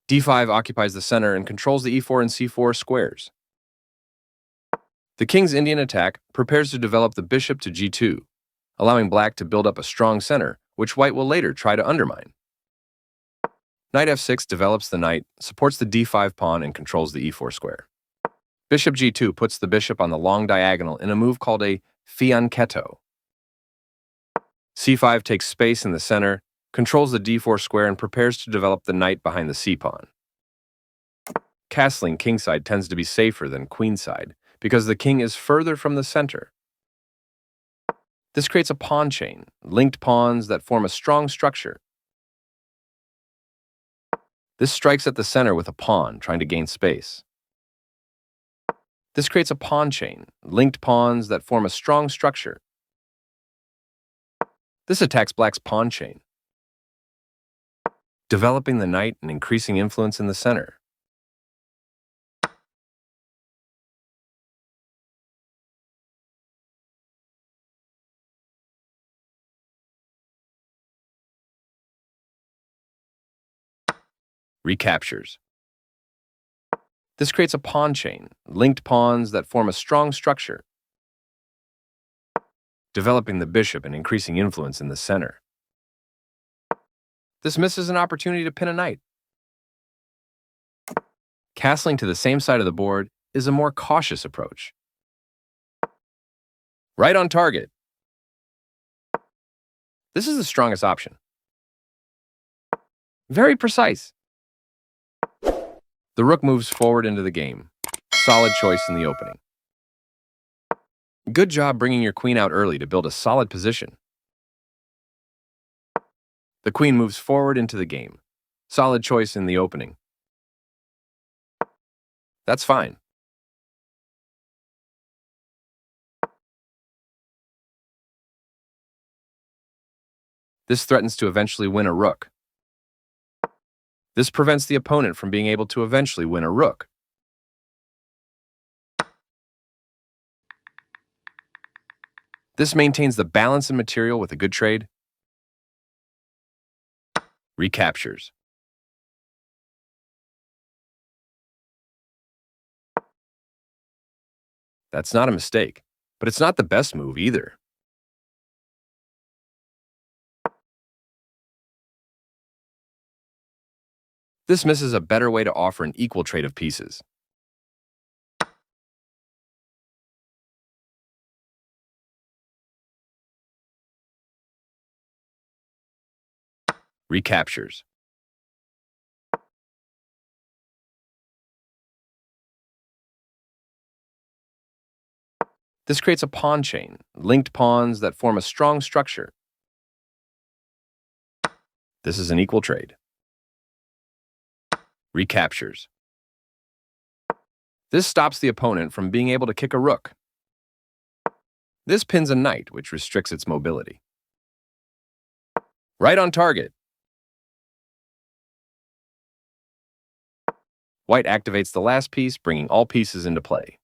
d5 occupies the center and controls the e4 and c4 squares. The king's Indian attack prepares to develop the bishop to g2, allowing black to build up a strong center, which white will later try to undermine. Knight f6 develops the knight, supports the d5 pawn, and controls the e4 square. Bishop g2 puts the bishop on the long diagonal in a move called a fianchetto. c5 takes space in the center, controls the d4 square, and prepares to develop the knight behind the c-pawn. Castling kingside tends to be safer than queenside because the king is further from the center. This creates a pawn chain, linked pawns that form a strong structure. This strikes at the center with a pawn, trying to gain space. This creates a pawn chain, linked pawns that form a strong structure. This attacks black's pawn chain, developing the knight and increasing influence in the center. Recaptures. This creates a pawn chain, linked pawns that form a strong structure, developing the bishop and increasing influence in the center. This misses an opportunity to pin a knight. Castling to the same side of the board is a more cautious approach. Right on target. This is the strongest option. Very precise. The rook moves forward into the game. Solid choice in the opening. Good job bringing your queen out early to build a solid position. The queen moves forward into the game. Solid choice in the opening. That's fine. This threatens to eventually win a rook. This prevents the opponent from being able to eventually win a rook. This maintains the balance in material with a good trade. Recaptures. That's not a mistake, but it's not the best move either. This misses a better way to offer an equal trade of pieces. Recaptures. This creates a pawn chain, linked pawns that form a strong structure. This is an equal trade. Recaptures. This stops the opponent from being able to kick a rook. This pins a knight, which restricts its mobility. Right on target. White activates the last piece, bringing all pieces into play.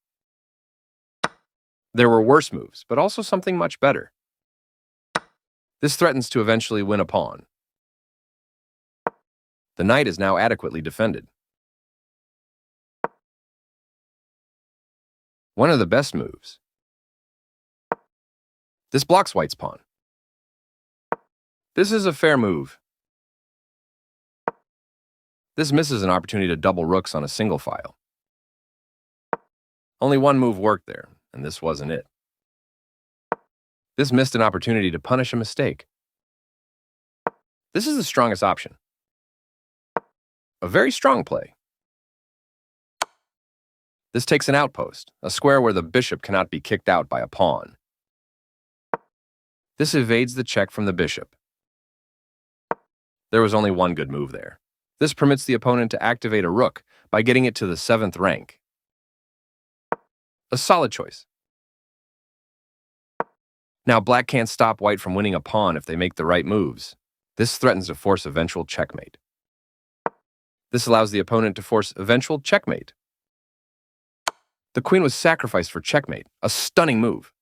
There were worse moves, but also something much better. This threatens to eventually win a pawn. The knight is now adequately defended. One of the best moves. This blocks white's pawn. This is a fair move. This misses an opportunity to double rooks on a single file. Only one move worked there, and this wasn't it. This missed an opportunity to punish a mistake. This is the strongest option. A very strong play. This takes an outpost, a square where the bishop cannot be kicked out by a pawn. This evades the check from the bishop. There was only one good move there. This permits the opponent to activate a rook by getting it to the 7th rank. A solid choice. Now black can't stop white from winning a pawn if they make the right moves. This threatens to force eventual checkmate. This allows the opponent to force eventual checkmate. The queen was sacrificed for checkmate, a stunning move.